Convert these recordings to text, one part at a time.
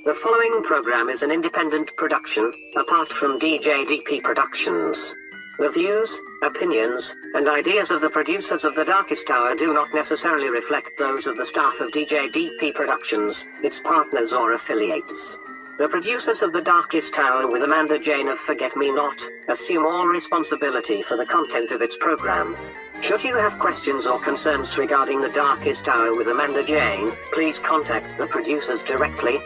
The following program is an independent production, apart from DJDP Productions. The views, opinions, and ideas of the producers of The Darkest Hour do not necessarily reflect those of the staff of DJDP Productions, its partners or affiliates. The producers of The Darkest Hour with Amanda Jane of Forget Me Not assume all responsibility for the content of its program. Should you have questions or concerns regarding The Darkest Hour with Amanda Jane, please contact the producers directly.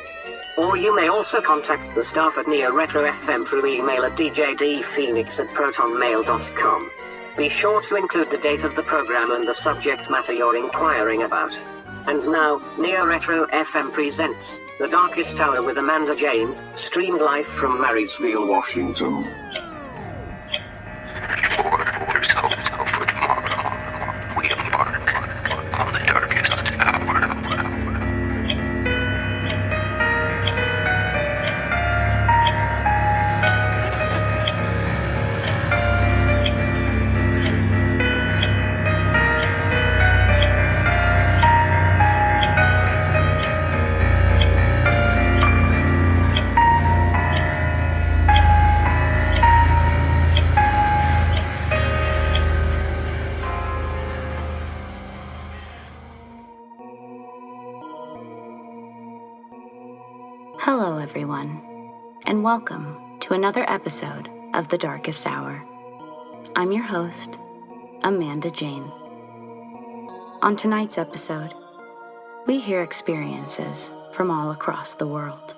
Or you may also contact the staff at Neo Retro FM through email at djdphoenix@protonmail.com. Be sure to include the date of the program and the subject matter you're inquiring about. And now, Neo Retro FM presents The Darkest Hour with Amanda Jane, streamed live from Marysville, Washington. For tomorrow, we embark on the darkest hour. Hello everyone, and welcome to another episode of The Darkest Hour. I'm your host, Amanda Jane. On tonight's episode, we hear experiences from all across the world,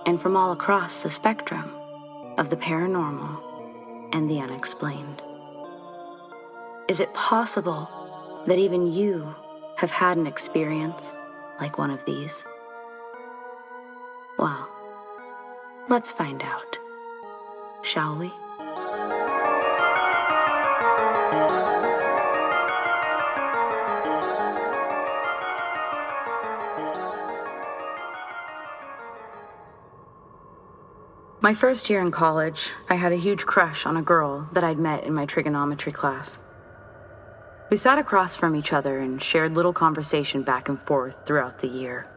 and from all across the spectrum of the paranormal and the unexplained. Is it possible that even you have had an experience like one of these? Well, let's find out, shall we? My first year in college, I had a huge crush on a girl that I'd met in my trigonometry class. We sat across from each other and shared little conversation back and forth throughout the year.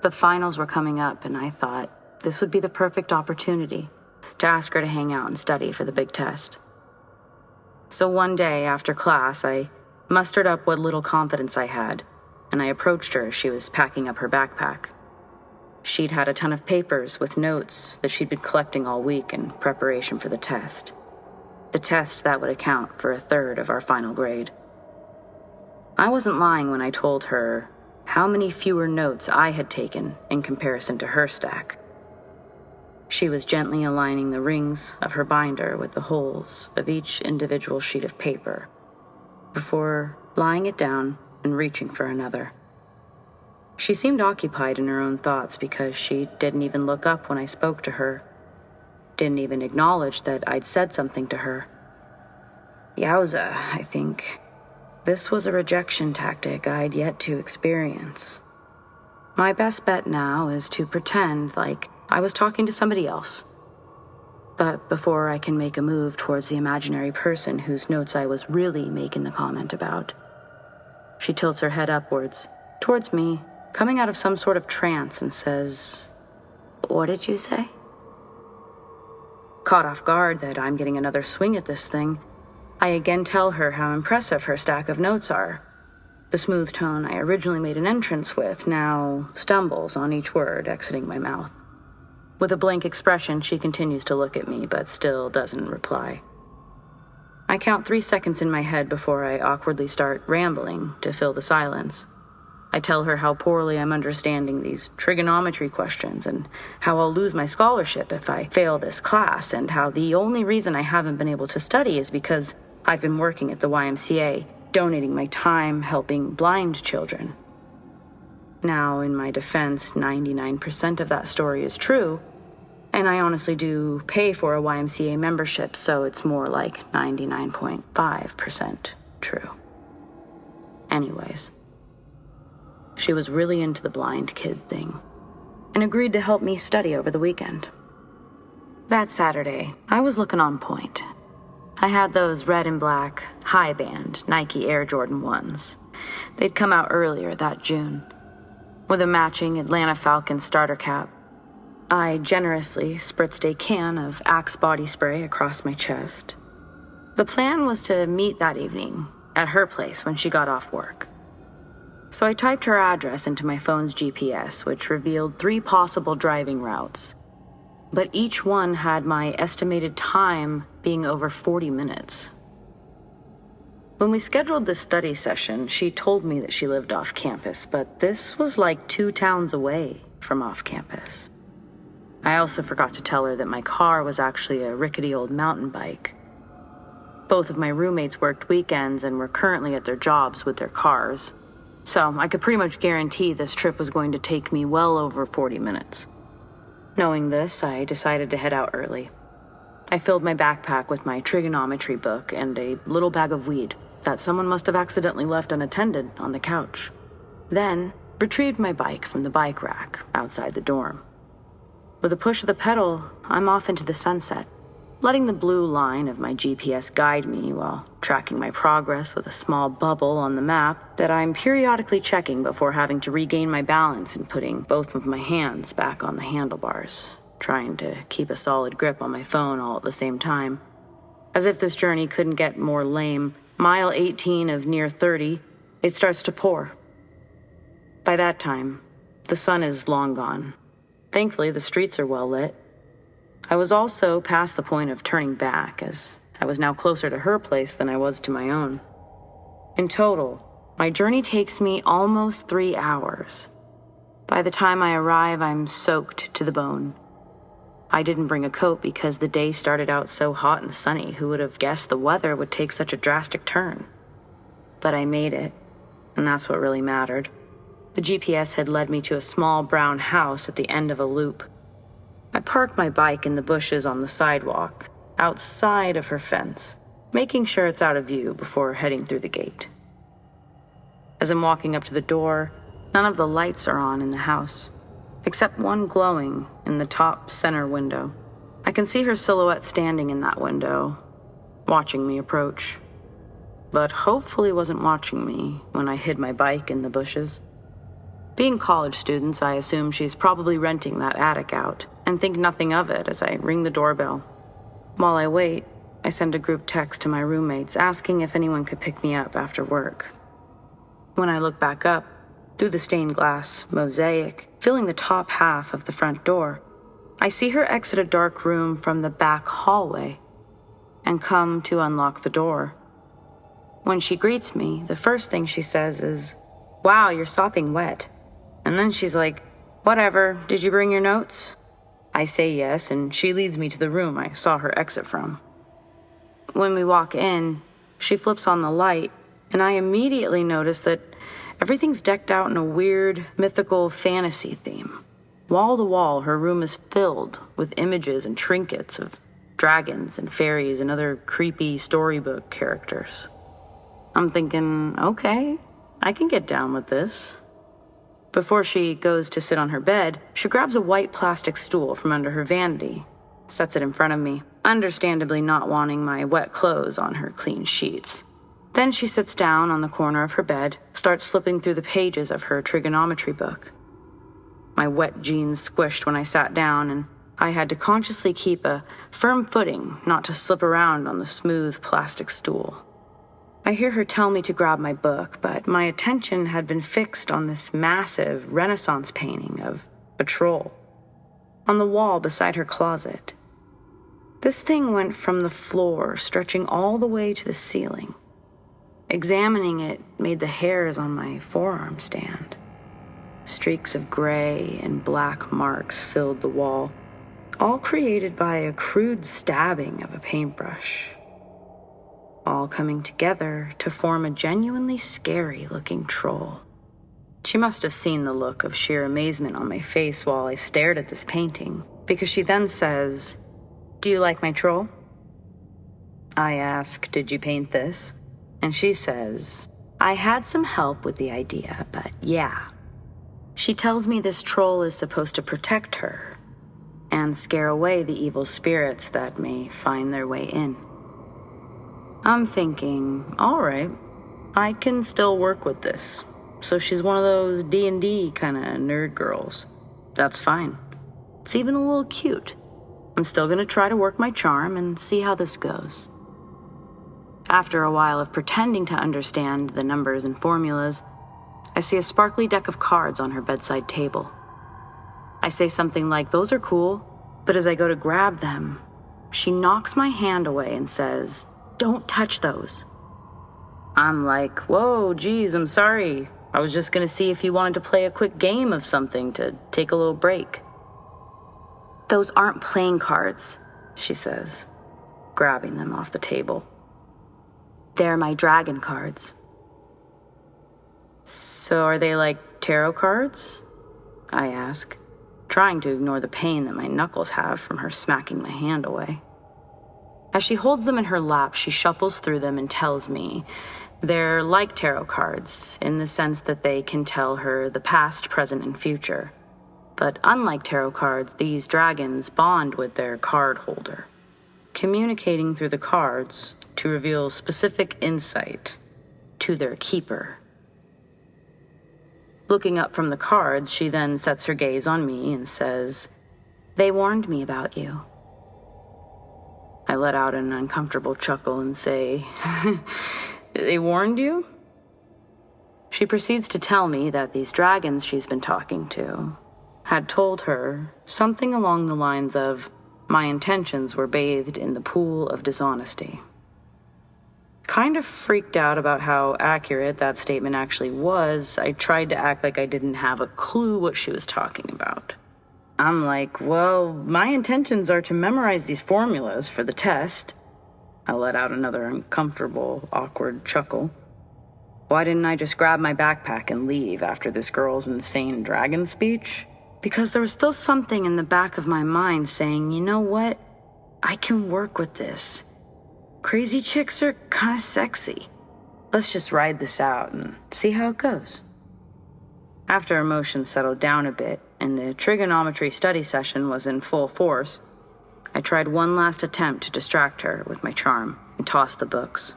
The finals were coming up, and I thought this would be the perfect opportunity to ask her to hang out and study for the big test. So one day after class, I mustered up what little confidence I had, and I approached her as she was packing up her backpack. She'd had a ton of papers with notes that she'd been collecting all week in preparation for the test that would account for a third of our final grade. I wasn't lying when I told her how many fewer notes I had taken in comparison to her stack. She was gently aligning the rings of her binder with the holes of each individual sheet of paper before laying it down and reaching for another. She seemed occupied in her own thoughts because she didn't even look up when I spoke to her, didn't even acknowledge that I'd said something to her. Yowza, I think. This was a rejection tactic I'd yet to experience. My best bet now is to pretend like I was talking to somebody else. But before I can make a move towards the imaginary person whose notes I was really making the comment about, she tilts her head upwards, towards me, coming out of some sort of trance, and says, "What did you say?" Caught off guard that I'm getting another swing at this thing, I again tell her how impressive her stack of notes are. The smooth tone I originally made an entrance with now stumbles on each word exiting my mouth. With a blank expression, she continues to look at me, but still doesn't reply. I count 3 seconds in my head before I awkwardly start rambling to fill the silence. I tell her how poorly I'm understanding these trigonometry questions and how I'll lose my scholarship if I fail this class, and how the only reason I haven't been able to study is because I've been working at the YMCA, donating my time helping blind children. Now, in my defense, 99% of that story is true, and I honestly do pay for a YMCA membership, so it's more like 99.5% true. Anyways, she was really into the blind kid thing and agreed to help me study over the weekend. That Saturday, I was looking on point. I had those red and black, high-band Nike Air Jordan 1s. They'd come out earlier that June. with a matching Atlanta Falcons starter cap. I generously spritzed a can of Axe body spray across my chest. The plan was to meet that evening at her place when she got off work. So I typed her address into my phone's GPS, which revealed 3 possible driving routes. But each one had my estimated time being over 40 minutes. When we scheduled this study session, she told me that she lived off campus, but this was like 2 towns away from off campus. I also forgot to tell her that my car was actually a rickety old mountain bike. Both of my roommates worked weekends and were currently at their jobs with their cars, so I could pretty much guarantee this trip was going to take me well over 40 minutes. Knowing this, I decided to head out early. I filled my backpack with my trigonometry book and a little bag of weed that someone must have accidentally left unattended on the couch. Then, retrieved my bike from the bike rack outside the dorm. With a push of the pedal, I'm off into the sunset, letting the blue line of my GPS guide me while tracking my progress with a small bubble on the map that I'm periodically checking before having to regain my balance and putting both of my hands back on the handlebars, trying to keep a solid grip on my phone all at the same time. As if this journey couldn't get more lame, mile 18 of near 30, it starts to pour. By that time, the sun is long gone. Thankfully, the streets are well lit. I was also past the point of turning back, as I was now closer to her place than I was to my own. In total, my journey takes me almost 3 hours. By the time I arrive, I'm soaked to the bone. I didn't bring a coat because the day started out so hot and sunny. Who would have guessed the weather would take such a drastic turn? But I made it, and that's what really mattered. The GPS had led me to a small brown house at the end of a loop. I parked my bike in the bushes on the sidewalk, outside of her fence, making sure it's out of view before heading through the gate. As I'm walking up to the door, none of the lights are on in the house, except one glowing in the top center window. I can see her silhouette standing in that window, watching me approach, but hopefully wasn't watching me when I hid my bike in the bushes. Being college students, I assume she's probably renting that attic out, and think nothing of it as I ring the doorbell. While I wait, I send a group text to my roommates asking if anyone could pick me up after work. When I look back up, through the stained glass mosaic filling the top half of the front door, I see her exit a dark room from the back hallway and come to unlock the door. When she greets me, the first thing she says is, "Wow, you're sopping wet." And then she's like, "Whatever, did you bring your notes?" I say yes, and she leads me to the room I saw her exit from. When we walk in, she flips on the light, and I immediately notice that everything's decked out in a weird, mythical fantasy theme. Wall to wall, her room is filled with images and trinkets of dragons and fairies and other creepy storybook characters. I'm thinking, okay, I can get down with this. Before she goes to sit on her bed, she grabs a white plastic stool from under her vanity, sets it in front of me, understandably not wanting my wet clothes on her clean sheets. Then she sits down on the corner of her bed, starts flipping through the pages of her trigonometry book. My wet jeans squished when I sat down, and I had to consciously keep a firm footing not to slip around on the smooth plastic stool. I hear her tell me to grab my book, but my attention had been fixed on this massive Renaissance painting of a troll on the wall beside her closet. This thing went from the floor, stretching all the way to the ceiling. Examining it made the hairs on my forearm stand. Streaks of gray and black marks filled the wall, all created by a crude stabbing of a paintbrush. All coming together to form a genuinely scary-looking troll. She must have seen the look of sheer amazement on my face while I stared at this painting, because she then says, "Do you like my troll?" I ask, "Did you paint this?" And she says, "I had some help with the idea, but yeah." She tells me this troll is supposed to protect her and scare away the evil spirits that may find their way in. I'm thinking, all right, I can still work with this. so she's one of those D&D kind of nerd girls. That's fine. It's even a little cute. I'm still gonna try to work my charm and see how this goes. After a while of pretending to understand the numbers and formulas, I see a sparkly deck of cards on her bedside table. I say something like, "Those are cool," but as I go to grab them, she knocks my hand away and says, "Don't touch those." I'm like, "Whoa, geez, I'm sorry. I was just gonna see if you wanted to play a quick game of something to take a little break." "Those aren't playing cards," she says, grabbing them off the table. "They're my dragon cards." "So are they like tarot cards?" I ask, trying to ignore the pain that my knuckles have from her smacking my hand away. As she holds them in her lap, she shuffles through them and tells me they're like tarot cards in the sense that they can tell her the past, present, and future. But unlike tarot cards, these dragons bond with their card holder, communicating through the cards to reveal specific insight to their keeper. Looking up from the cards, she then sets her gaze on me and says, "They warned me about you." I let out an uncomfortable chuckle and say, "They warned you?" She proceeds to tell me that these dragons she's been talking to had told her something along the lines of, my intentions were bathed in the pool of dishonesty. Kind of freaked out about how accurate that statement actually was, I tried to act like I didn't have a clue what she was talking about. I'm like, "Well, my intentions are to memorize these formulas for the test." I let out another uncomfortable, awkward chuckle. Why didn't I just grab my backpack and leave after this girl's insane dragon speech? Because there was still something in the back of my mind saying, you know what? I can work with this. Crazy chicks are kind of sexy. Let's just ride this out and see how it goes. After emotions settled down a bit and the trigonometry study session was in full force, I tried one last attempt to distract her with my charm and tossed the books.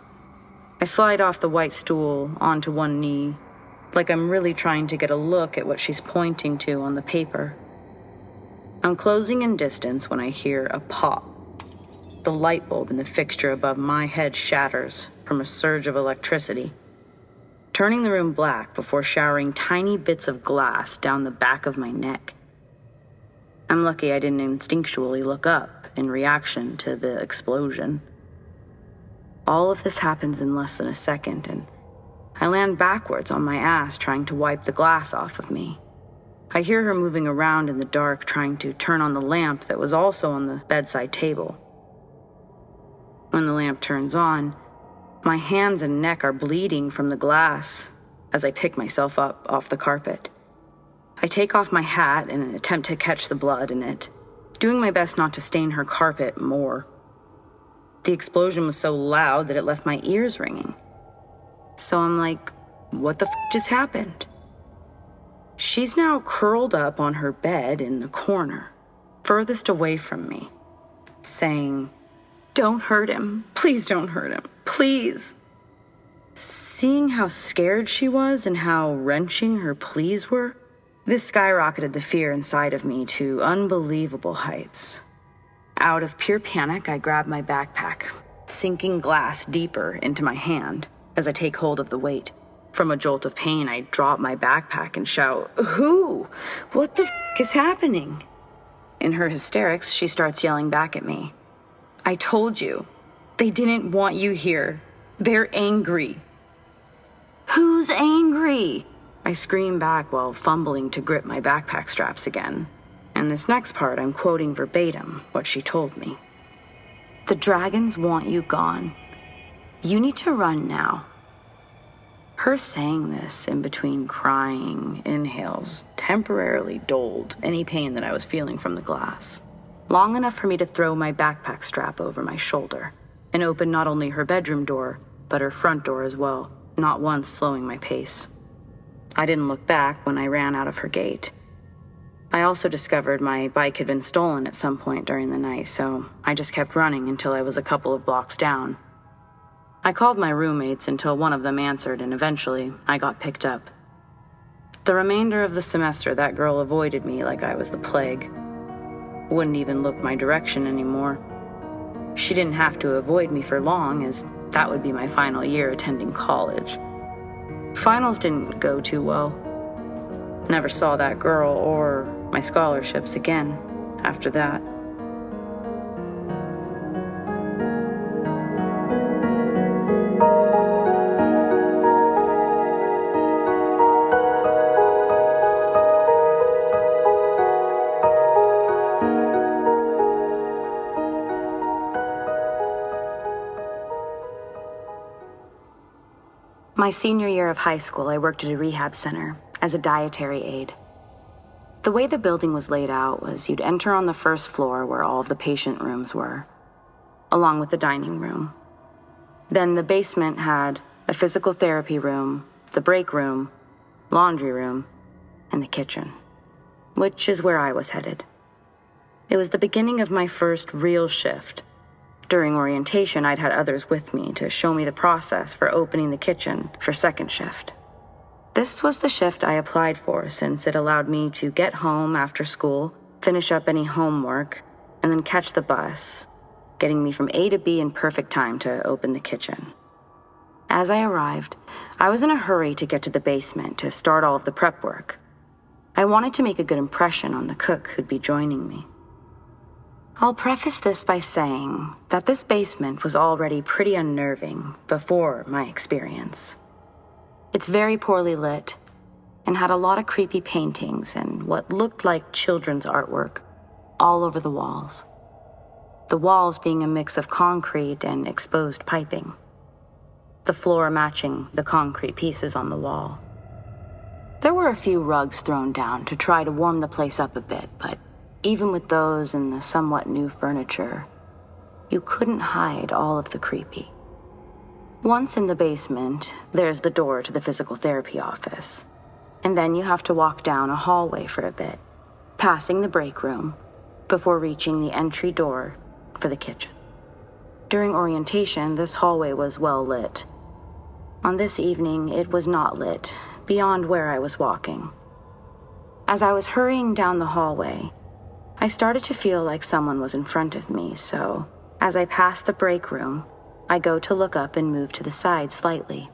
I slide off the white stool onto one knee, like I'm really trying to get a look at what she's pointing to on the paper. I'm closing in distance when I hear a pop. The light bulb in the fixture above my head shatters from a surge of electricity, turning the room black before showering tiny bits of glass down the back of my neck. I'm lucky I didn't instinctually look up in reaction to the explosion. All of this happens in less than a second, and I land backwards on my ass trying to wipe the glass off of me. I hear her moving around in the dark trying to turn on the lamp that was also on the bedside table. When the lamp turns on, my hands and neck are bleeding from the glass as I pick myself up off the carpet. I take off my hat in an attempt to catch the blood in it, doing my best not to stain her carpet more. The explosion was so loud that it left my ears ringing. So I'm like, what the just happened? She's now curled up on her bed in the corner, furthest away from me, saying, "Don't hurt him. Please don't hurt him. Please." Seeing how scared she was and how wrenching her pleas were, this skyrocketed the fear inside of me to unbelievable heights. Out of pure panic, I grab my backpack, sinking glass deeper into my hand as I take hold of the weight. From a jolt of pain, I drop my backpack and shout, "Who? What the is happening?" In her hysterics, she starts yelling back at me. "I told you. They didn't want you here. They're angry." "Who's angry?" I scream back while fumbling to grip my backpack straps again. And this next part, I'm quoting verbatim what she told me. "The dragons want you gone. You need to run now." Her saying this in between crying inhales temporarily dulled any pain that I was feeling from the glass, long enough for me to throw my backpack strap over my shoulder and open not only her bedroom door, but her front door as well, not once slowing my pace. I didn't look back when I ran out of her gate. I also discovered my bike had been stolen at some point during the night, so I just kept running until I was a couple of blocks down. I called my roommates until one of them answered, and eventually I got picked up. The remainder of the semester, that girl avoided me like I was the plague. Wouldn't even look my direction anymore. She didn't have to avoid me for long, as that would be my final year attending college. Finals didn't go too well. Never saw that girl or my scholarships again after that. My senior year of high school, I worked at a rehab center as a dietary aide. The way the building was laid out was you'd enter on the first floor where all of the patient rooms were, along with the dining room. Then the basement had a physical therapy room, the break room, laundry room, and the kitchen, which is where I was headed. It was the beginning of my first real shift. During orientation, I'd had others with me to show me the process for opening the kitchen for second shift. This was the shift I applied for since it allowed me to get home after school, finish up any homework, and then catch the bus, getting me from A to B in perfect time to open the kitchen. As I arrived, I was in a hurry to get to the basement to start all of the prep work. I wanted to make a good impression on the cook who'd be joining me. I'll preface this by saying that this basement was already pretty unnerving before my experience. It's very poorly lit and had a lot of creepy paintings and what looked like children's artwork all over the walls. The walls being a mix of concrete and exposed piping. The floor matching the concrete pieces on the wall. There were a few rugs thrown down to try to warm the place up a bit, but even with those and the somewhat new furniture, you couldn't hide all of the creepy. Once in the basement, there's the door to the physical therapy office, and then you have to walk down a hallway for a bit, passing the break room, before reaching the entry door for the kitchen. During orientation, this hallway was well lit. On this evening, it was not lit, beyond where I was walking. As I was hurrying down the hallway, I started to feel like someone was in front of me, so as I passed the break room, I go to look up and move to the side slightly.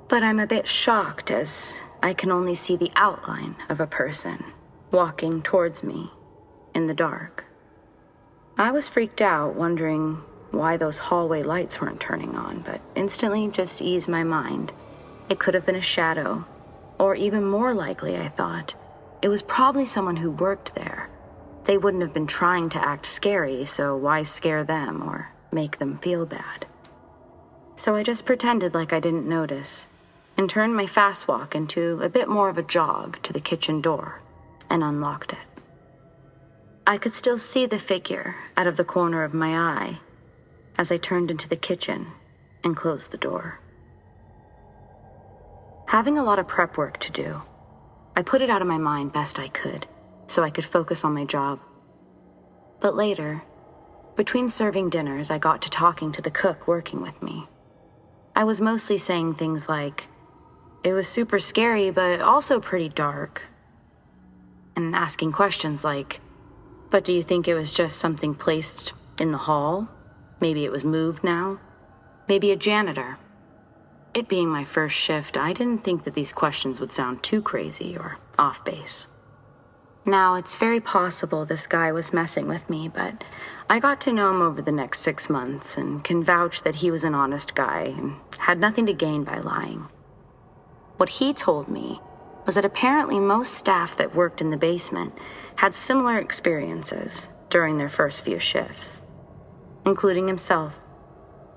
But I'm a bit shocked as I can only see the outline of a person walking towards me in the dark. I was freaked out, wondering why those hallway lights weren't turning on, but instantly just eased my mind. It could have been a shadow, or even more likely, I thought, it was probably someone who worked there. They wouldn't have been trying to act scary, so why scare them or make them feel bad? So I just pretended like I didn't notice and turned my fast walk into a bit more of a jog to the kitchen door and unlocked it. I could still see the figure out of the corner of my eye as I turned into the kitchen and closed the door. Having a lot of prep work to do, I put it out of my mind best I could, so I could focus on my job. But later, between serving dinners, I got to talking to the cook working with me. I was mostly saying things like, it was super scary, but also pretty dark. And asking questions like, but do you think it was just something placed in the hall? Maybe it was moved now? Maybe a janitor? It being my first shift, I didn't think that these questions would sound too crazy or off base. Now, it's very possible this guy was messing with me, but I got to know him over the next 6 months and can vouch that he was an honest guy and had nothing to gain by lying. What he told me was that apparently most staff that worked in the basement had similar experiences during their first few shifts, including himself.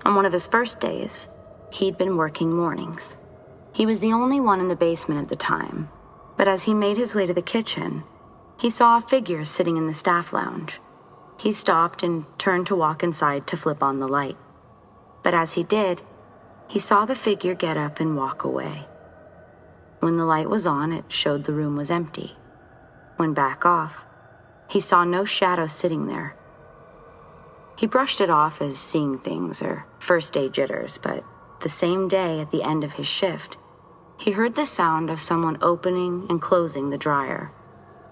On one of his first days, he'd been working mornings. He was the only one in the basement at the time, but as he made his way to the kitchen, he saw a figure sitting in the staff lounge. He stopped and turned to walk inside to flip on the light. But as he did, he saw the figure get up and walk away. When the light was on, it showed the room was empty. When back off, he saw no shadow sitting there. He brushed it off as seeing things or first day jitters, but the same day at the end of his shift, he heard the sound of someone opening and closing the dryer,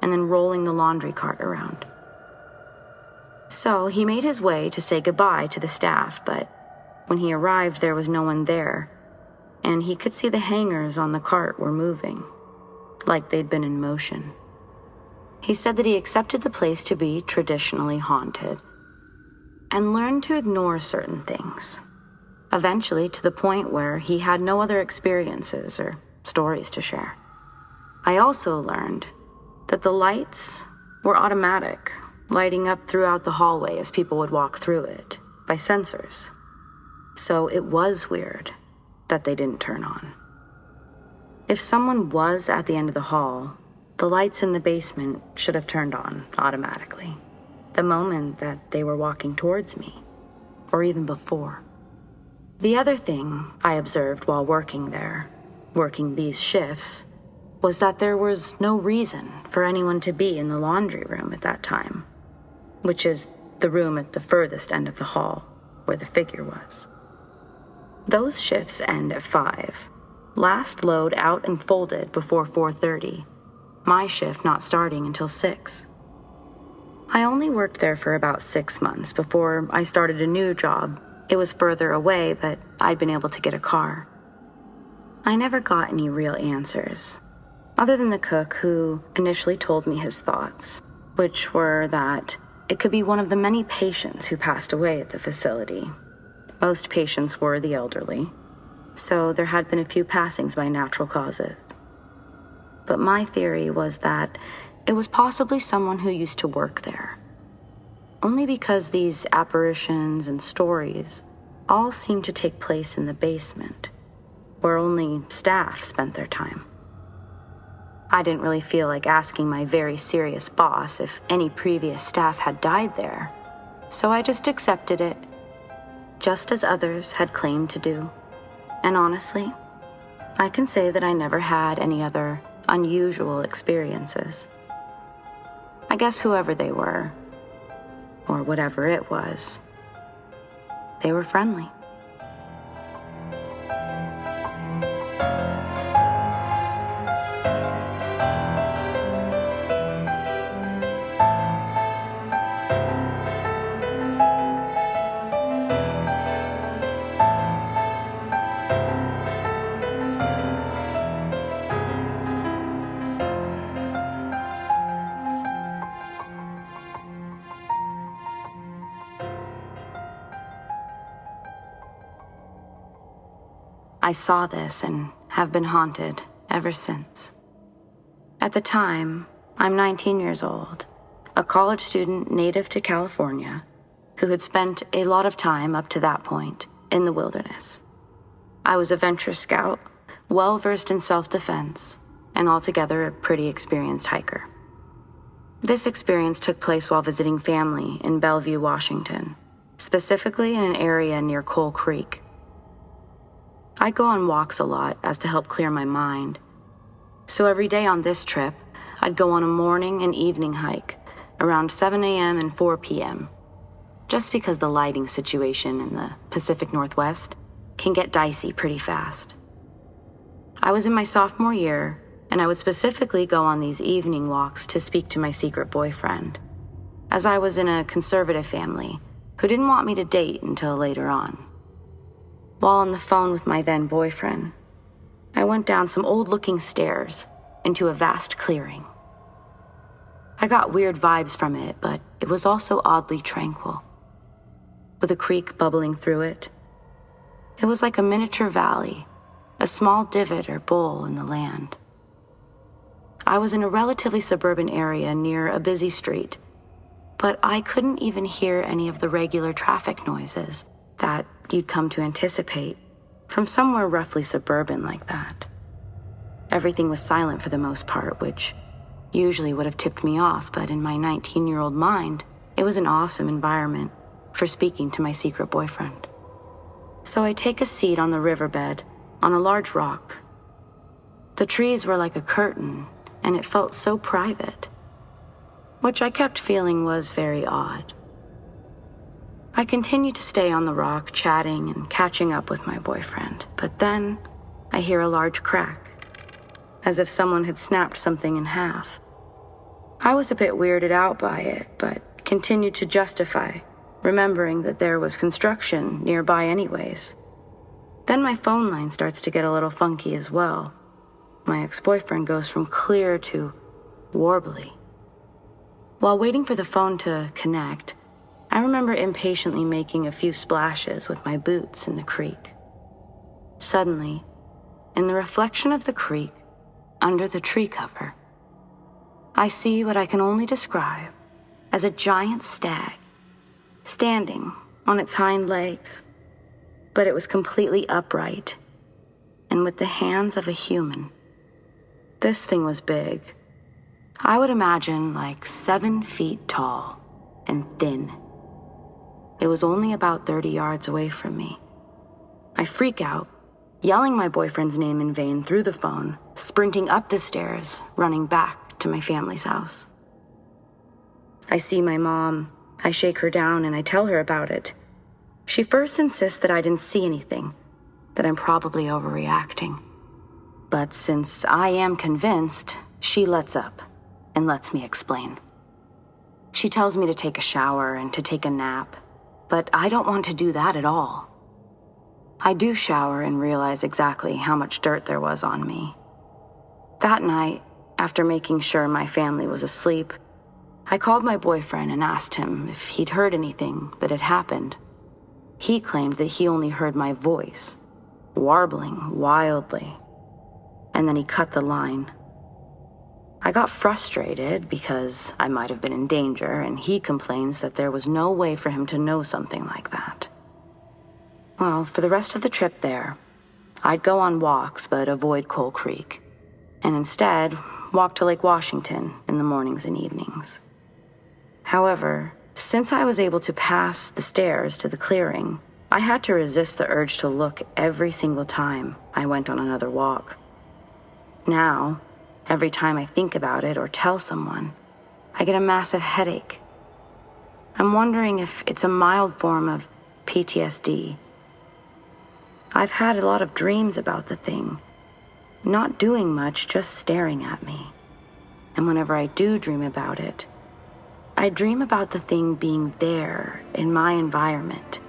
and then rolling the laundry cart around. So he made his way to say goodbye to the staff, but when he arrived, there was no one there, and he could see the hangers on the cart were moving, like they'd been in motion. He said that he accepted the place to be traditionally haunted and learned to ignore certain things, eventually to the point where he had no other experiences or stories to share. I also learned that the lights were automatic, lighting up throughout the hallway as people would walk through it by sensors. So it was weird that they didn't turn on. If someone was at the end of the hall, the lights in the basement should have turned on automatically the moment that they were walking towards me, or even before. The other thing I observed while working there, working these shifts, was that there was no reason for anyone to be in the laundry room at that time, which is the room at the furthest end of the hall where the figure was. Those shifts end at 5. Last load out and folded before 4:30. My shift not starting until 6. I only worked there for about 6 months before I started a new job. It was further away, but I'd been able to get a car. I never got any real answers, other than the cook who initially told me his thoughts, which were that it could be one of the many patients who passed away at the facility. Most patients were the elderly, so there had been a few passings by natural causes. But my theory was that it was possibly someone who used to work there, only because these apparitions and stories all seemed to take place in the basement, where only staff spent their time. I didn't really feel like asking my very serious boss if any previous staff had died there, so I just accepted it, just as others had claimed to do. And honestly, I can say that I never had any other unusual experiences. I guess whoever they were, or whatever it was, they were friendly. I saw this and have been haunted ever since. At the time, I'm 19 years old, a college student native to California who had spent a lot of time up to that point in the wilderness. I was a venture scout, well-versed in self-defense, and altogether a pretty experienced hiker. This experience took place while visiting family in Bellevue, Washington, specifically in an area near Coal Creek. I'd go on walks a lot as to help clear my mind. So every day on this trip, I'd go on a morning and evening hike around 7 a.m. and 4 p.m. just because the lighting situation in the Pacific Northwest can get dicey pretty fast. I was in my sophomore year, and I would specifically go on these evening walks to speak to my secret boyfriend, as I was in a conservative family who didn't want me to date until later on. While on the phone with my then boyfriend, I went down some old-looking stairs into a vast clearing. I got weird vibes from it, but it was also oddly tranquil. With a creek bubbling through it, it was like a miniature valley, a small divot or bowl in the land. I was in a relatively suburban area near a busy street, but I couldn't even hear any of the regular traffic noises that you'd come to anticipate from somewhere roughly suburban like that. Everything was silent for the most part, which usually would have tipped me off, but in my 19-year-old mind, it was an awesome environment for speaking to my secret boyfriend. So I take a seat on the riverbed on a large rock. The trees were like a curtain, and it felt so private, which I kept feeling was very odd. I continued to stay on the rock, chatting and catching up with my boyfriend, but then I hear a large crack, as if someone had snapped something in half. I was a bit weirded out by it, but continued to justify, remembering that there was construction nearby anyways. Then my phone line starts to get a little funky as well. My ex-boyfriend goes from clear to warbly. While waiting for the phone to connect, I remember impatiently making a few splashes with my boots in the creek. Suddenly, in the reflection of the creek, under the tree cover, I see what I can only describe as a giant stag, standing on its hind legs, but it was completely upright and with the hands of a human. This thing was big. I would imagine like 7 feet tall and thin. It was only about 30 yards away from me. I freak out, yelling my boyfriend's name in vain through the phone, sprinting up the stairs, running back to my family's house. I see my mom. I shake her down and I tell her about it. She first insists that I didn't see anything, that I'm probably overreacting. But since I am convinced, she lets up and lets me explain. She tells me to take a shower and to take a nap, but I don't want to do that at all. I do shower and realize exactly how much dirt there was on me. That night, after making sure my family was asleep, I called my boyfriend and asked him if he'd heard anything that had happened. He claimed that he only heard my voice, warbling wildly, and then he cut the line. I got frustrated because I might have been in danger, and he complains that there was no way for him to know something like that. Well, for the rest of the trip there, I'd go on walks but avoid Coal Creek, and instead walk to Lake Washington in the mornings and evenings. However, since I was able to pass the stairs to the clearing, I had to resist the urge to look every single time I went on another walk. Now, every time I think about it or tell someone, I get a massive headache. I'm wondering if it's a mild form of PTSD. I've had a lot of dreams about the thing, not doing much, just staring at me. And whenever I do dream about it, I dream about the thing being there in my environment,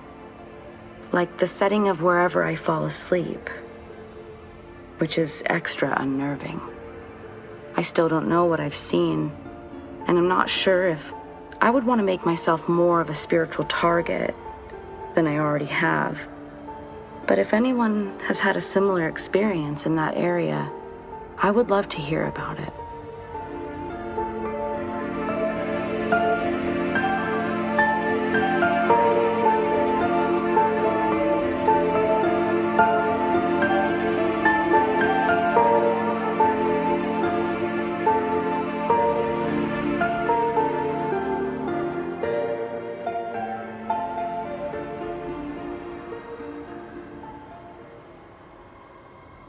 like the setting of wherever I fall asleep, which is extra unnerving. I still don't know what I've seen, and I'm not sure if I would want to make myself more of a spiritual target than I already have. But if anyone has had a similar experience in that area, I would love to hear about it.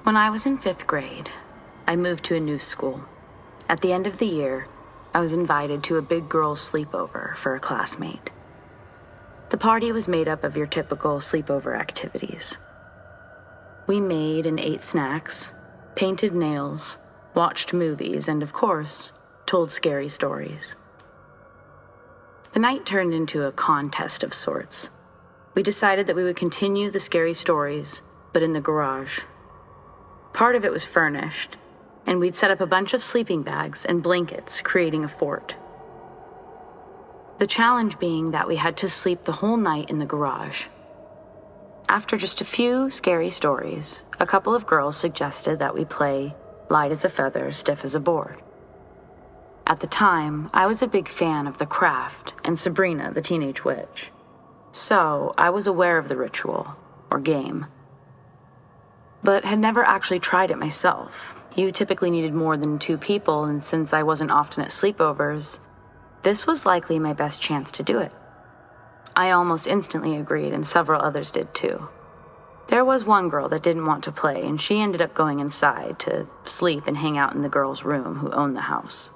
When I was in 5th grade, I moved to a new school. At the end of the year, I was invited to a big girls' sleepover for a classmate. The party was made up of your typical sleepover activities. We made and ate snacks, painted nails, watched movies, and of course, told scary stories. The night turned into a contest of sorts. We decided that we would continue the scary stories, but in the garage. Part of it was furnished, and we'd set up a bunch of sleeping bags and blankets, creating a fort. The challenge being that we had to sleep the whole night in the garage. After just a few scary stories, a couple of girls suggested that we play light as a feather, stiff as a board. At the time, I was a big fan of The Craft and Sabrina, the Teenage Witch. So I was aware of the ritual, or game, but had never actually tried it myself. You typically needed more than 2 people, and since I wasn't often at sleepovers, this was likely my best chance to do it. I almost instantly agreed, and several others did too. There was one girl that didn't want to play, and she ended up going inside to sleep and hang out in the girl's room who owned the house.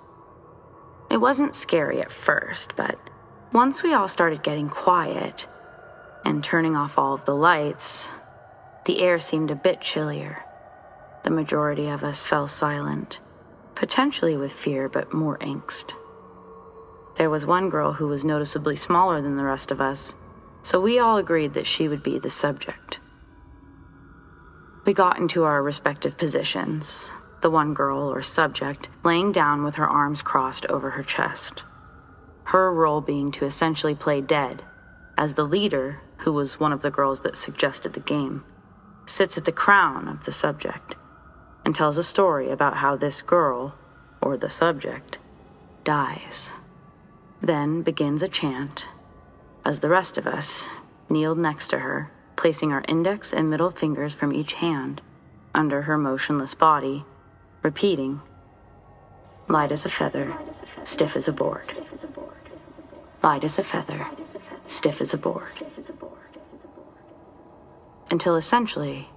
It wasn't scary at first, but once we all started getting quiet and turning off all of the lights, the air seemed a bit chillier. The majority of us fell silent, potentially with fear but more angst. There was one girl who was noticeably smaller than the rest of us, so we all agreed that she would be the subject. We got into our respective positions, the one girl, or subject, laying down with her arms crossed over her chest. Her role being to essentially play dead, as the leader, who was one of the girls that suggested the game, sits at the crown of the subject and tells a story about how this girl, or the subject, dies. Then begins a chant, as the rest of us kneeled next to her, placing our index and middle fingers from each hand under her motionless body, repeating, "Light as a feather, stiff as a board. Light as a feather, stiff as a board." Until essentially,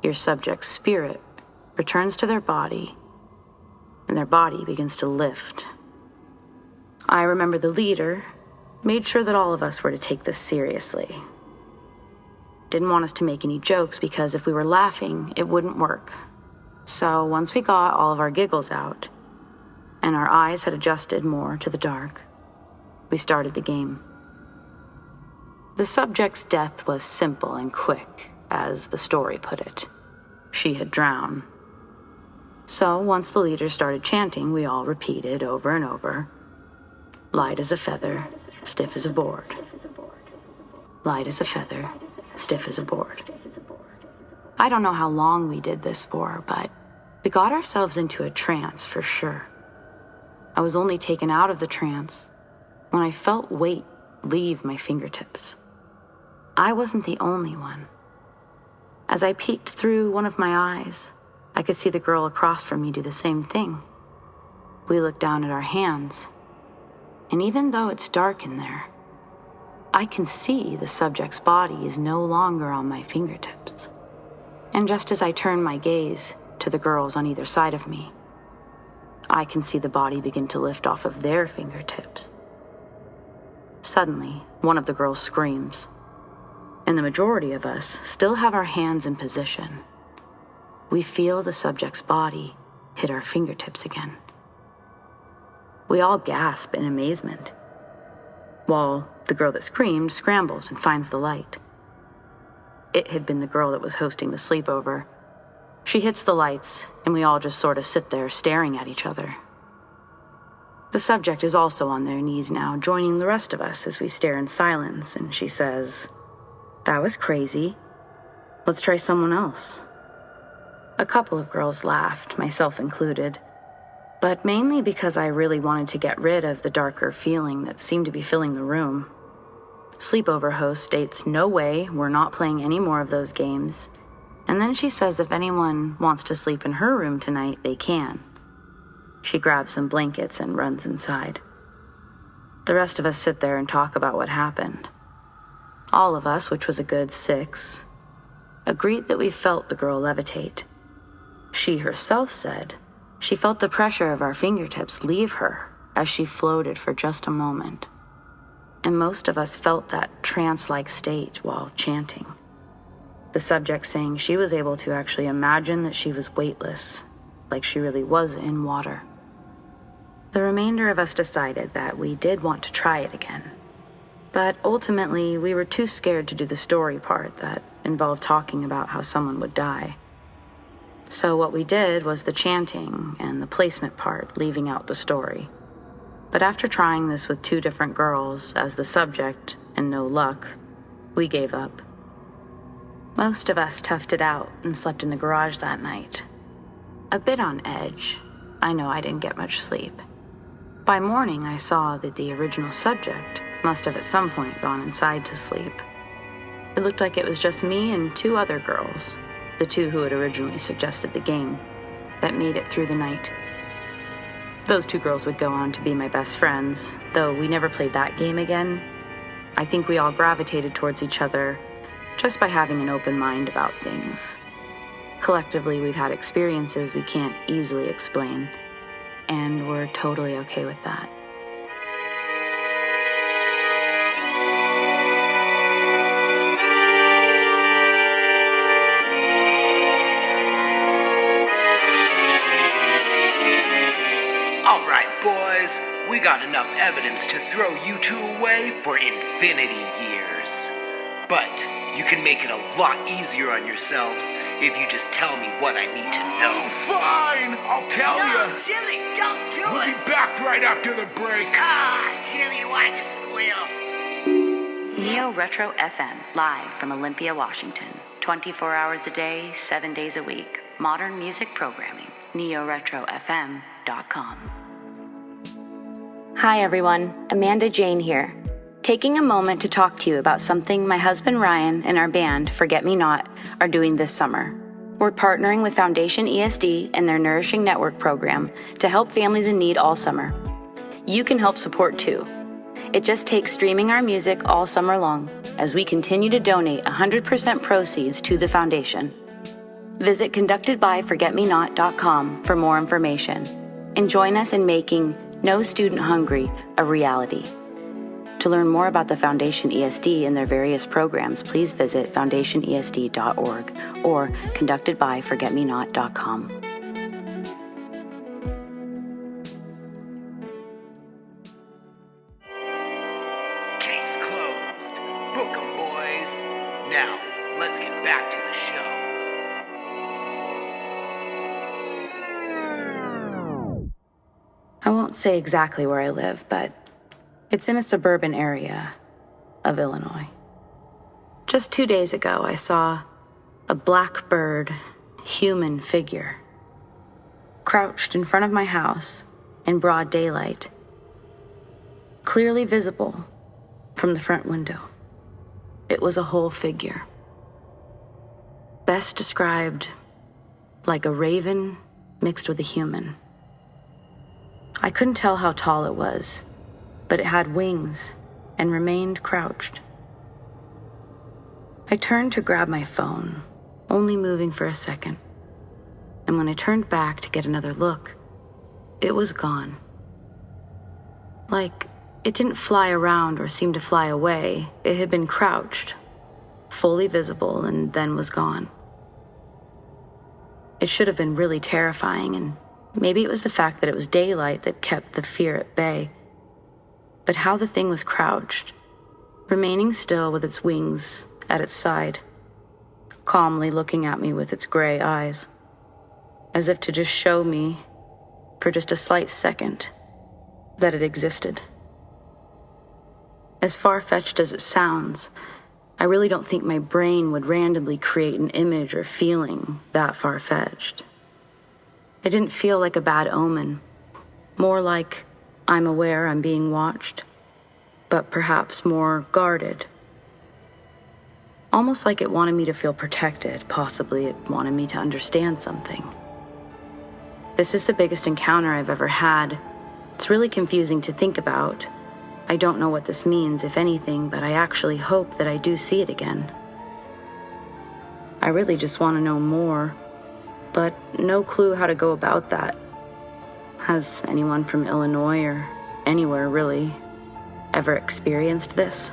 your subject's spirit returns to their body, and their body begins to lift. I remember the leader made sure that all of us were to take this seriously. Didn't want us to make any jokes because if we were laughing, it wouldn't work. So once we got all of our giggles out, and our eyes had adjusted more to the dark, we started the game. The subject's death was simple and quick, as the story put it. She had drowned. So once the leader started chanting, we all repeated over and over, "Light as a feather, stiff as a board. Light as a feather, stiff as a board." I don't know how long we did this for, but we got ourselves into a trance for sure. I was only taken out of the trance when I felt weight leave my fingertips. I wasn't the only one. As I peeked through one of my eyes, I could see the girl across from me do the same thing. We looked down at our hands, and even though it's dark in there, I can see the subject's body is no longer on my fingertips. And just as I turn my gaze to the girls on either side of me, I can see the body begin to lift off of their fingertips. Suddenly, one of the girls screams, and the majority of us still have our hands in position. We feel the subject's body hit our fingertips again. We all gasp in amazement, while the girl that screamed scrambles and finds the light. It had been the girl that was hosting the sleepover. She hits the lights, and we all just sort of sit there staring at each other. The subject is also on their knees now, joining the rest of us as we stare in silence, and she says, "That was crazy. Let's try someone else." A couple of girls laughed, myself included, but mainly because I really wanted to get rid of the darker feeling that seemed to be filling the room. Sleepover host states, "No way, we're not playing any more of those games." And then she says if anyone wants to sleep in her room tonight, they can. She grabs some blankets and runs inside. The rest of us sit there and talk about what happened. All of us, which was a good 6, agreed that we felt the girl levitate. She herself said she felt the pressure of our fingertips leave her as she floated for just a moment. And most of us felt that trance-like state while chanting. The subject saying she was able to actually imagine that she was weightless, like she really was in water. The remainder of us decided that we did want to try it again. But ultimately, we were too scared to do the story part that involved talking about how someone would die. So what we did was the chanting and the placement part, leaving out the story. But after trying this with 2 different girls as the subject, and no luck, we gave up. Most of us toughed it out and slept in the garage that night. A bit on edge. I know I didn't get much sleep. By morning, I saw that the original subject must have at some point gone inside to sleep. It looked like it was just me and 2 other girls, the 2 who had originally suggested the game, that made it through the night. Those 2 girls would go on to be my best friends, though we never played that game again. I think we all gravitated towards each other just by having an open mind about things. Collectively, we've had experiences we can't easily explain, and we're totally okay with that. chance to throw you two away for infinity years. But you can make it a lot easier on yourselves if you just tell me what I need to know. Fine, I'll tell you. No, Jimmy, don't do We'll it. be back right after the break. Jimmy, why'd you squeal? Neo Retro FM, live from Olympia, Washington. 24 hours a day, 7 days a week. Modern music programming. NeoRetroFM.com. Hi everyone, Amanda Jane here. Taking a moment to talk to you about something my husband Ryan and our band, Forget Me Not, are doing this summer. We're partnering with Foundation ESD and their Nourishing Network program to help families in need all summer. You can help support too. It just takes streaming our music all summer long as we continue to donate 100% proceeds to the foundation. Visit conductedbyforgetmenot.com for more information and join us in making No Student Hungry a reality. To learn more about the Foundation ESD and their various programs, please visit foundationesd.org or conductedbyforgetmenot.com. Case closed. Book 'em, boys. Now, let's get back to the show. I won't say exactly where I live, but it's in a suburban area of Illinois. Just 2 days ago, I saw a black-bird human figure crouched in front of my house in broad daylight, clearly visible from the front window. It was a whole figure, best described like a raven mixed with a human. I couldn't tell how tall it was, but it had wings and remained crouched. I turned to grab my phone, only moving for a second. And when I turned back to get another look, it was gone. Like, it didn't fly around or seem to fly away. It had been crouched, fully visible, and then was gone. It should have been really terrifying, and maybe it was the fact that it was daylight that kept the fear at bay. But how the thing was crouched, remaining still with its wings at its side, calmly looking at me with its gray eyes, as if to just show me, for just a slight second, that it existed. As far-fetched as it sounds, I really don't think my brain would randomly create an image or feeling that far-fetched. It didn't feel like a bad omen, more like I'm aware I'm being watched, but perhaps more guarded. Almost like it wanted me to feel protected, possibly it wanted me to understand something. This is the biggest encounter I've ever had. It's really confusing to think about. I don't know what this means, if anything, but I actually hope that I do see it again. I really just want to know more, but no clue how to go about that. Has anyone from Illinois or anywhere really ever experienced this?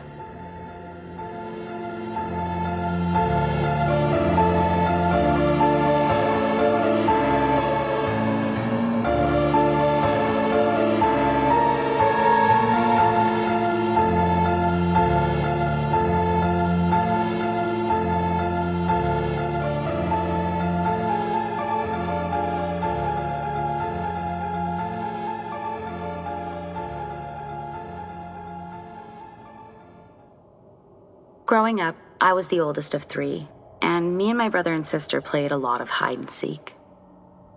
Growing up, I was the oldest of 3, and me and my brother and sister played a lot of hide and seek.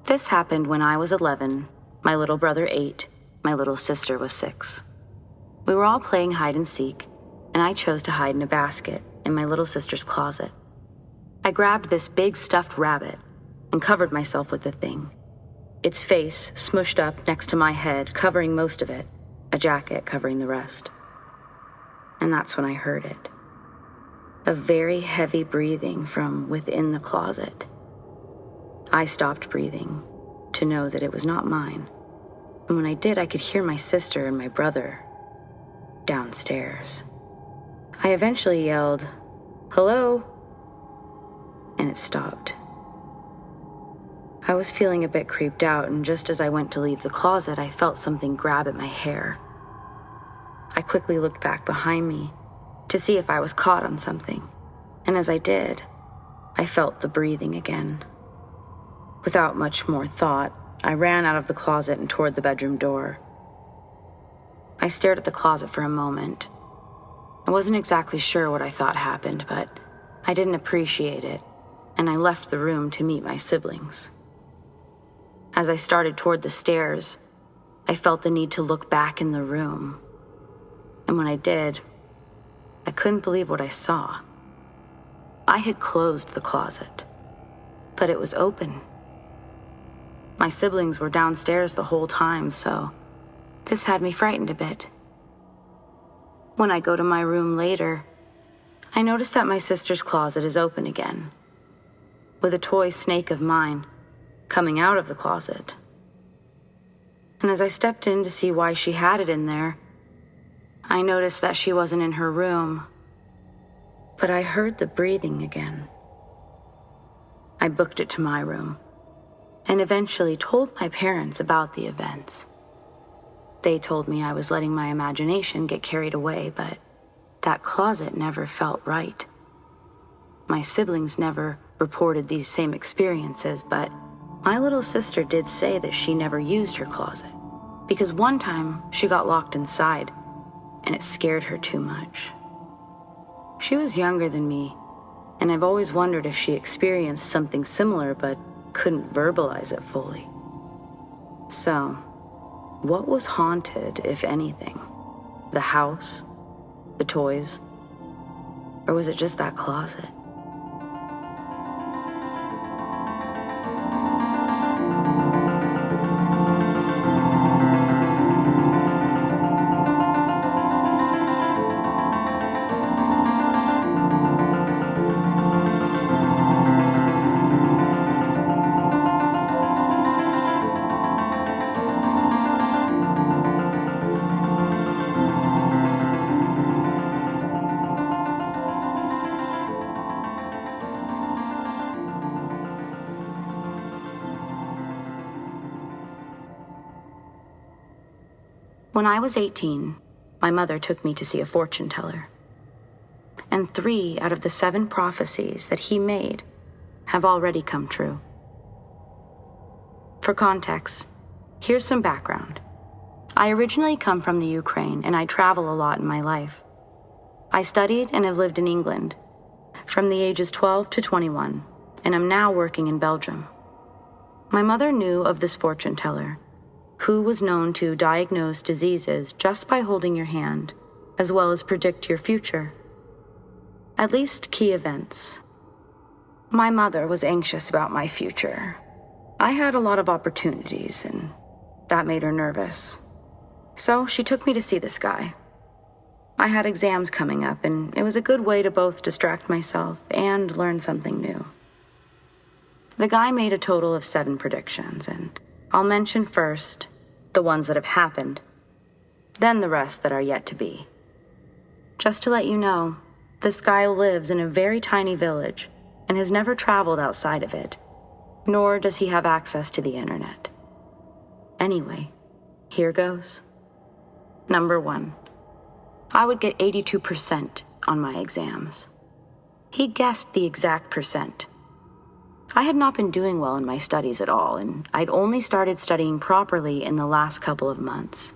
This happened when I was 11, my little brother 8, my little sister was 6. We were all playing hide and seek, and I chose to hide in a basket in my little sister's closet. I grabbed this big stuffed rabbit and covered myself with the thing. Its face smushed up next to my head, covering most of it, a jacket covering the rest. And that's when I heard it. A very heavy breathing from within the closet. I stopped breathing to know that it was not mine. And when I did, I could hear my sister and my brother downstairs. I eventually yelled, "Hello?" And it stopped. I was feeling a bit creeped out, and just as I went to leave the closet, I felt something grab at my hair. quickly looked back behind me to see if I was caught on something, and as I did, I felt the breathing again. Without much more thought, I ran out of the closet and toward the bedroom door. I stared at the closet for a moment. I wasn't exactly sure what I thought happened, but I didn't appreciate it, and I left the room to meet my siblings. As I started toward the stairs, I felt the need to look back in the room. And when I did, I couldn't believe what I saw. I had closed the closet, but it was open. My siblings were downstairs the whole time, so this had me frightened a bit. When I go to my room later, I notice that my sister's closet is open again, with a toy snake of mine coming out of the closet. And as I stepped in to see why she had it in there, I noticed that she wasn't in her room, but I heard the breathing again. I booked it to my room and eventually told my parents about the events. They told me I was letting my imagination get carried away, but that closet never felt right. My siblings never reported these same experiences, but my little sister did say that she never used her closet, because one time she got locked inside, and it scared her too much. She was younger than me, and I've always wondered if she experienced something similar but couldn't verbalize it fully. So, what was haunted, if anything? The house? The toys? Or was it just that closet? When I was 18, my mother took me to see a fortune teller. And 3 out of the 7 prophecies that he made have already come true. For context, here's some background. I originally come from the Ukraine, and I travel a lot in my life. I studied and have lived in England from the ages 12 to 21, and I'm now working in Belgium. My mother knew of this fortune teller, who was known to diagnose diseases just by holding your hand, as well as predict your future. At least key events. My mother was anxious about my future. I had a lot of opportunities, and that made her nervous. So she took me to see this guy. I had exams coming up, and it was a good way to both distract myself and learn something new. The guy made a total of 7 predictions, and I'll mention first the ones that have happened, then the rest that are yet to be. Just to let you know, this guy lives in a very tiny village and has never traveled outside of it, nor does he have access to the internet. Anyway, here goes. Number 1. I would get 82% on my exams. He guessed the exact percent. I had not been doing well in my studies at all, and I'd only started studying properly in the last couple of months.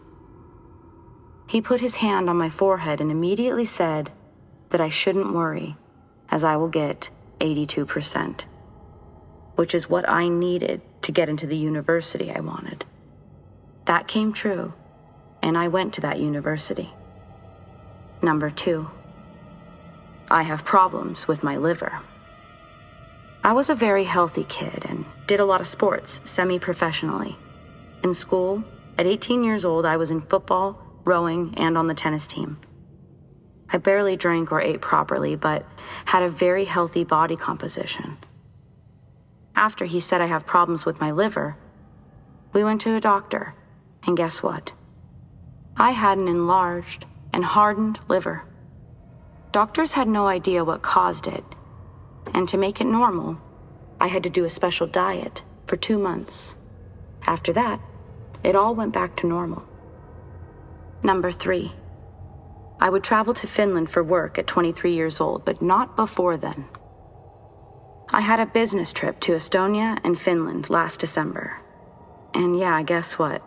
He put his hand on my forehead and immediately said that I shouldn't worry, as I will get 82%, which is what I needed to get into the university I wanted. That came true, and I went to that university. Number 2. I have problems with my liver. I was a very healthy kid and did a lot of sports semi-professionally. In school, at 18 years old, I was in football, rowing, and on the tennis team. I barely drank or ate properly, but had a very healthy body composition. After he said I have problems with my liver, we went to a doctor, and guess what? I had an enlarged and hardened liver. Doctors had no idea what caused it, and to make it normal, I had to do a special diet for 2 months. After that, it all went back to normal. Number 3. I would travel to Finland for work at 23 years old, but not before then. I had a business trip to Estonia and Finland last December. And yeah, guess what?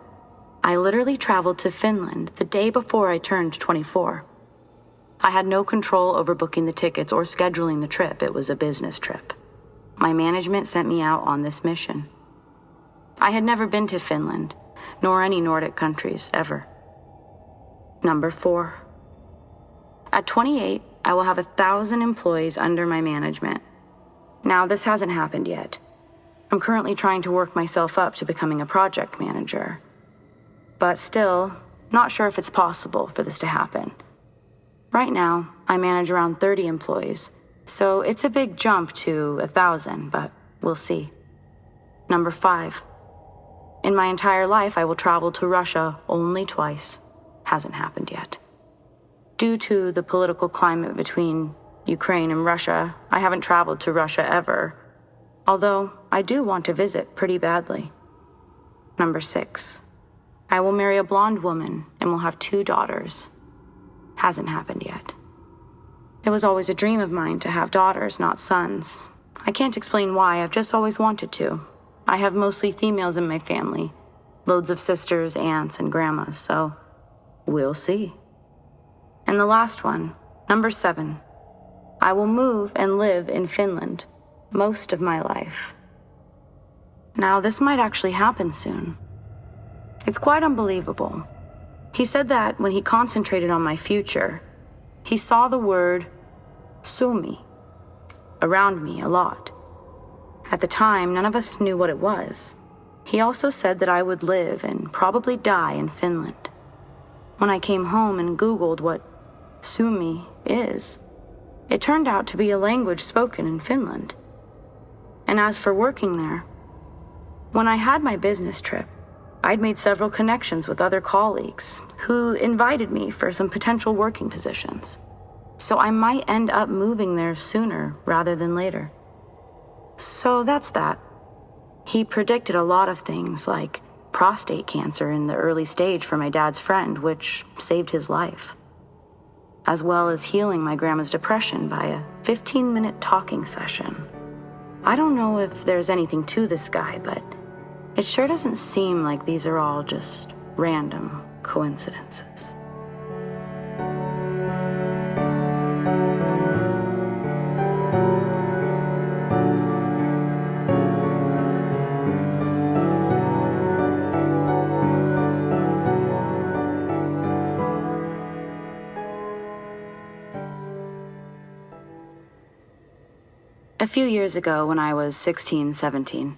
I literally traveled to Finland the day before I turned 24. I had no control over booking the tickets or scheduling the trip. It was a business trip. My management sent me out on this mission. I had never been to Finland, nor any Nordic countries, ever. Number 4. At 28, I will have 1,000 employees under my management. Now, this hasn't happened yet. I'm currently trying to work myself up to becoming a project manager. But still, not sure if it's possible for this to happen. Right now, I manage around 30 employees, so it's a big jump to 1,000, but we'll see. Number 5. In my entire life, I will travel to Russia only twice. Hasn't happened yet. Due to the political climate between Ukraine and Russia, I haven't traveled to Russia ever, although I do want to visit pretty badly. Number 6. I will marry a blonde woman and will have 2 daughters. Hasn't happened yet. It was always a dream of mine to have daughters, not sons. I can't explain why, I've just always wanted to. I have mostly females in my family, loads of sisters, aunts, and grandmas, so we'll see. And the last one, number 7. I will move and live in Finland most of my life. Now, this might actually happen soon. It's quite unbelievable. He said that when he concentrated on my future, he saw the word Suomi around me a lot. At the time, none of us knew what it was. He also said that I would live and probably die in Finland. When I came home and Googled what Suomi is, it turned out to be a language spoken in Finland. And as for working there, when I had my business trip, I'd made several connections with other colleagues who invited me for some potential working positions. So I might end up moving there sooner rather than later. So that's that. He predicted a lot of things like prostate cancer in the early stage for my dad's friend, which saved his life, as well as healing my grandma's depression by a 15-minute talking session. I don't know if there's anything to this guy, but it sure doesn't seem like these are all just random coincidences. A few years ago, when I was 16, 17,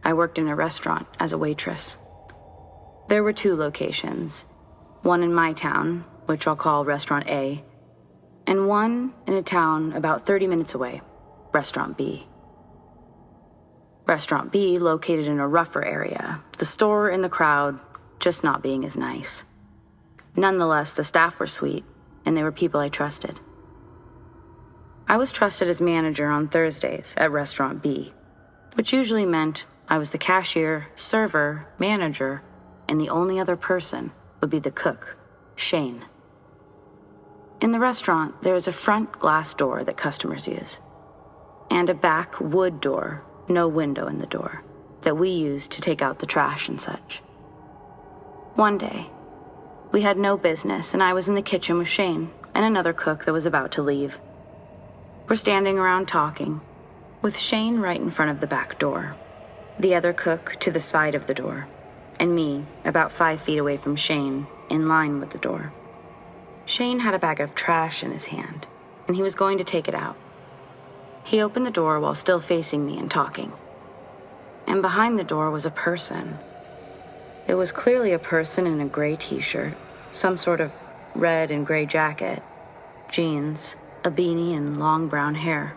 I worked in a restaurant as a waitress. There were 2 locations, one in my town, which I'll call Restaurant A, and one in a town about 30 minutes away, Restaurant B. Restaurant B located in a rougher area, the store and the crowd just not being as nice. Nonetheless, the staff were sweet, and they were people I trusted. I was trusted as manager on Thursdays at Restaurant B, which usually meant I was the cashier, server, manager, and the only other person would be the cook, Shane. In the restaurant, there is a front glass door that customers use, and a back wood door, no window in the door, that we use to take out the trash and such. One day, we had no business, and I was in the kitchen with Shane and another cook that was about to leave. We're standing around talking, with Shane right in front of the back door, the other cook to the side of the door, and me about 5 feet away from Shane, in line with the door. Shane had a bag of trash in his hand, and he was going to take it out. He opened the door while still facing me and talking. And behind the door was a person. It was clearly a person in a gray t-shirt, some sort of red and gray jacket, jeans, a beanie, and long brown hair.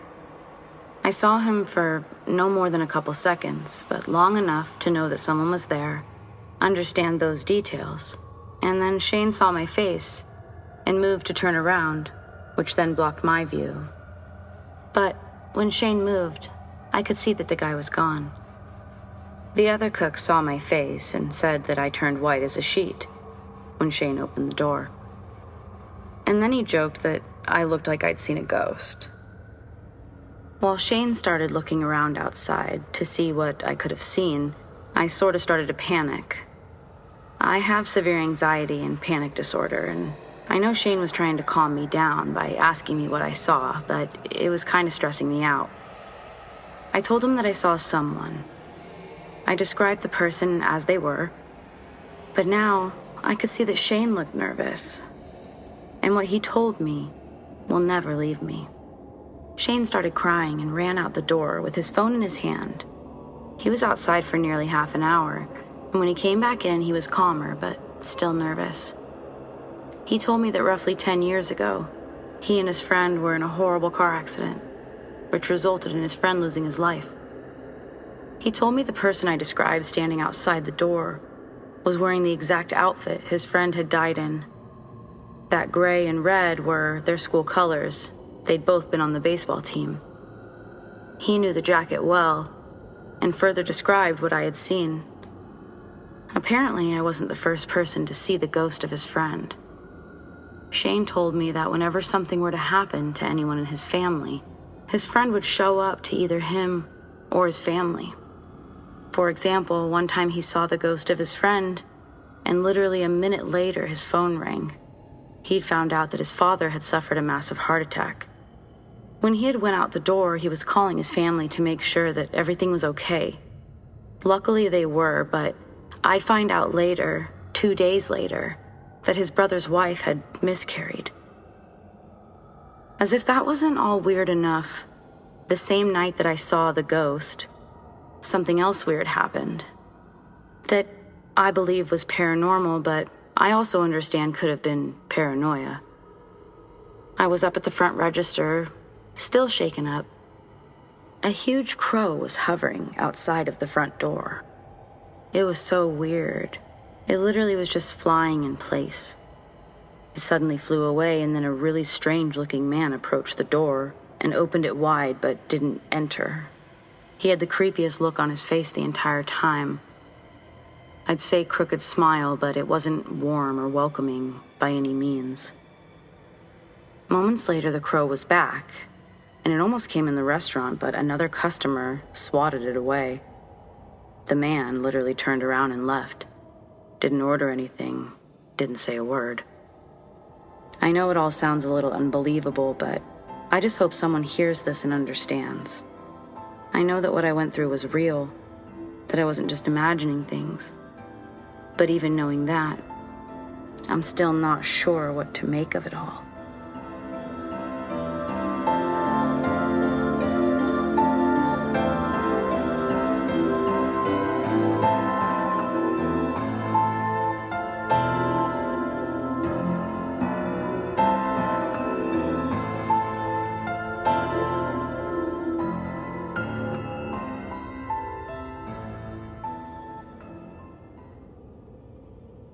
I saw him for no more than a couple seconds, but long enough to know that someone was there, understand those details, and then Shane saw my face and moved to turn around, which then blocked my view. But when Shane moved, I could see that the guy was gone. The other cook saw my face and said that I turned white as a sheet when Shane opened the door. And then he joked that I looked like I'd seen a ghost. While Shane started looking around outside to see what I could have seen, I sort of started to panic. I have severe anxiety and panic disorder, and I know Shane was trying to calm me down by asking me what I saw, but it was kind of stressing me out. I told him that I saw someone. I described the person as they were, but now I could see that Shane looked nervous. And what he told me will never leave me. Shane started crying and ran out the door with his phone in his hand. He was outside for nearly half an hour, and when he came back in, he was calmer, but still nervous. He told me that roughly 10 years ago, he and his friend were in a horrible car accident, which resulted in his friend losing his life. He told me the person I described standing outside the door was wearing the exact outfit his friend had died in. That gray and red were their school colors. They'd both been on the baseball team. He knew the jacket well, and further described what I had seen. Apparently, I wasn't the first person to see the ghost of his friend. Shane told me that whenever something were to happen to anyone in his family, his friend would show up to either him or his family. For example, one time he saw the ghost of his friend, and literally a minute later his phone rang. He'd found out that his father had suffered a massive heart attack. When he had went out the door, he was calling his family to make sure that everything was okay. Luckily they were, but I'd find out later, 2 days later, that his brother's wife had miscarried. As if that wasn't all weird enough, the same night that I saw the ghost, something else weird happened. That I believe was paranormal, but I also understand could have been paranoia. I was up at the front register, still shaken up. A huge crow was hovering outside of the front door. It was so weird. It literally was just flying in place. It suddenly flew away, and then a really strange-looking man approached the door and opened it wide but didn't enter. He had the creepiest look on his face the entire time. I'd say crooked smile, but it wasn't warm or welcoming by any means. Moments later, the crow was back, and it almost came in the restaurant, but another customer swatted it away. The man literally turned around and left. Didn't order anything, didn't say a word. I know it all sounds a little unbelievable, but I just hope someone hears this and understands. I know that what I went through was real, that I wasn't just imagining things. But even knowing that, I'm still not sure what to make of it all.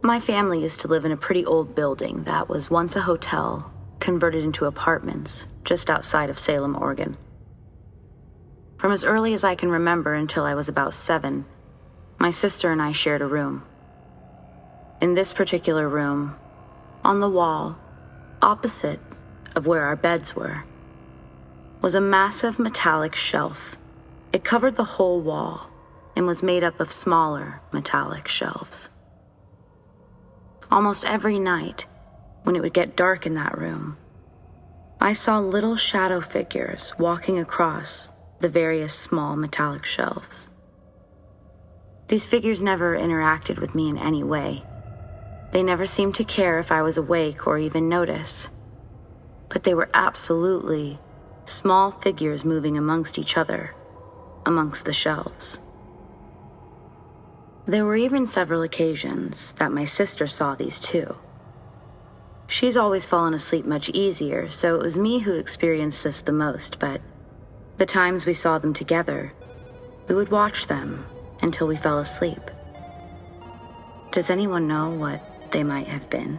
My family used to live in a pretty old building that was once a hotel, converted into apartments, just outside of Salem, Oregon. From as early as I can remember until I was about 7, my sister and I shared a room. In this particular room, on the wall, opposite of where our beds were, was a massive metallic shelf. It covered the whole wall and was made up of smaller metallic shelves. Almost every night, when it would get dark in that room, I saw little shadow figures walking across the various small metallic shelves. These figures never interacted with me in any way. They never seemed to care if I was awake or even notice. But they were absolutely small figures moving amongst each other, amongst the shelves. There were even several occasions that my sister saw these too. She's always fallen asleep much easier, so it was me who experienced this the most, but the times we saw them together, we would watch them until we fell asleep. Does anyone know what they might have been?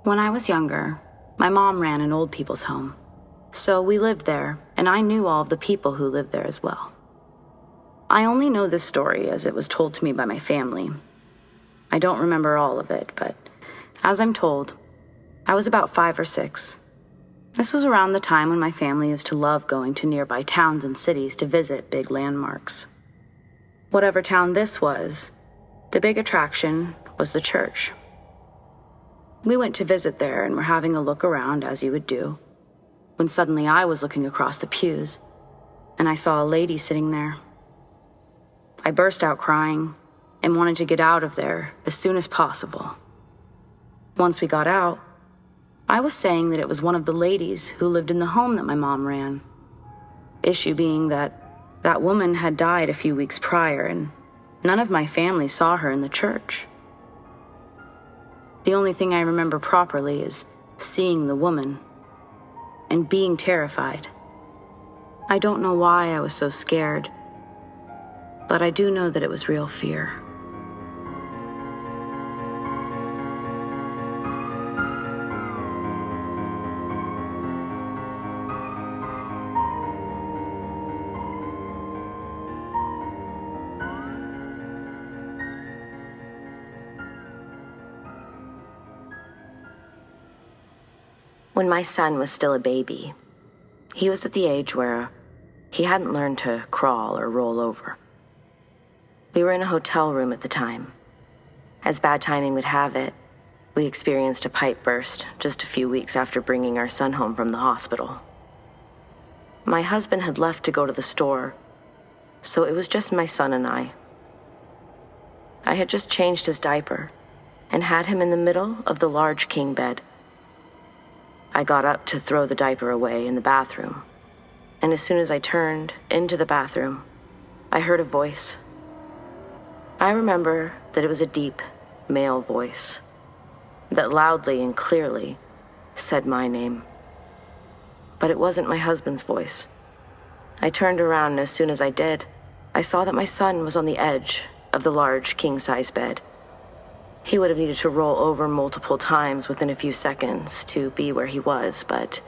When I was younger, my mom ran an old people's home. So we lived there, and I knew all of the people who lived there as well. I only know this story as it was told to me by my family. I don't remember all of it, but as I'm told, I was about 5 or 6. This was around the time when my family used to love going to nearby towns and cities to visit big landmarks. Whatever town this was, the big attraction was the church. We went to visit there and were having a look around as you would do, when suddenly I was looking across the pews, and I saw a lady sitting there. I burst out crying and wanted to get out of there as soon as possible. Once we got out, I was saying that it was one of the ladies who lived in the home that my mom ran. Issue being that woman had died a few weeks prior, and none of my family saw her in the church. The only thing I remember properly is seeing the woman and being terrified. I don't know why I was so scared, but I do know that it was real fear. When my son was still a baby, he was at the age where he hadn't learned to crawl or roll over. We were in a hotel room at the time. As bad timing would have it, we experienced a pipe burst just a few weeks after bringing our son home from the hospital. My husband had left to go to the store, so it was just my son and I. I had just changed his diaper and had him in the middle of the large king bed. I got up to throw the diaper away in the bathroom, and as soon as I turned into the bathroom, I heard a voice. I remember that it was a deep, male voice that loudly and clearly said my name. But it wasn't my husband's voice. I turned around, and as soon as I did, I saw that my son was on the edge of the large king-size bed. He would have needed to roll over multiple times within a few seconds to be where he was, but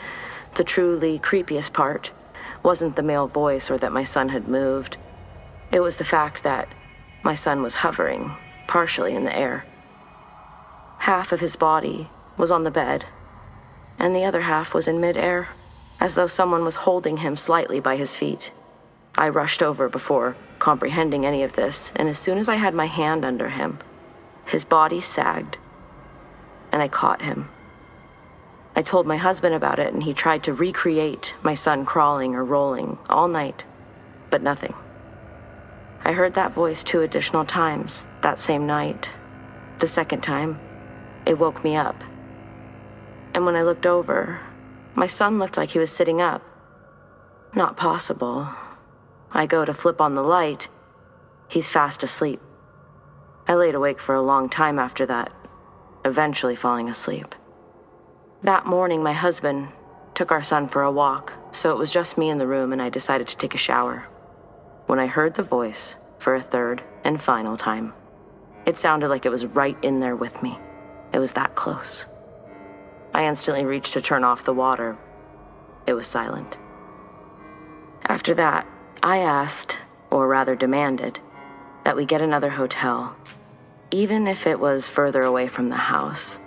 the truly creepiest part wasn't the male voice or that my son had moved. It was the fact that my son was hovering, partially in the air. Half of his body was on the bed, and the other half was in mid-air, as though someone was holding him slightly by his feet. I rushed over before comprehending any of this, and as soon as I had my hand under him, his body sagged, and I caught him. I told my husband about it, and he tried to recreate my son crawling or rolling all night, but nothing. I heard that voice 2 additional times that same night. The second time, it woke me up. And when I looked over, my son looked like he was sitting up. Not possible. I go to flip on the light. He's fast asleep. I laid awake for a long time after that, eventually falling asleep. That morning, my husband took our son for a walk, so it was just me in the room, and I decided to take a shower. When I heard the voice for a third and final time, it sounded like it was right in there with me. It was that close. I instantly reached to turn off the water. It was silent. After that, I asked, or rather demanded, that we get another hotel, even if it was further away from the house.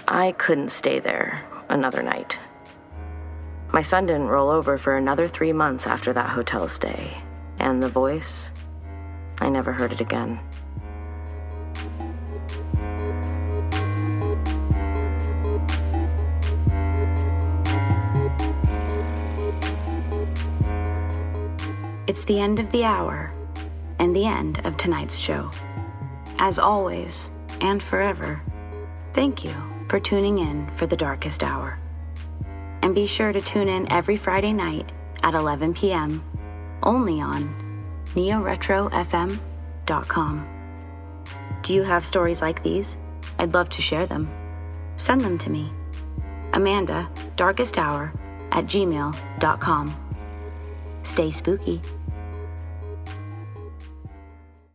I couldn't stay there another night. My son didn't roll over for another 3 months after that hotel stay, and the voice, I never heard it again. It's the end of the hour, and the end of tonight's show. As always, and forever, thank you for tuning in for The Darkest Hour. And be sure to tune in every Friday night at 11 p.m. only on neoretrofm.com. Do you have stories like these? I'd love to share them. Send them to me. amandadarkesthour@gmail.com. Stay spooky.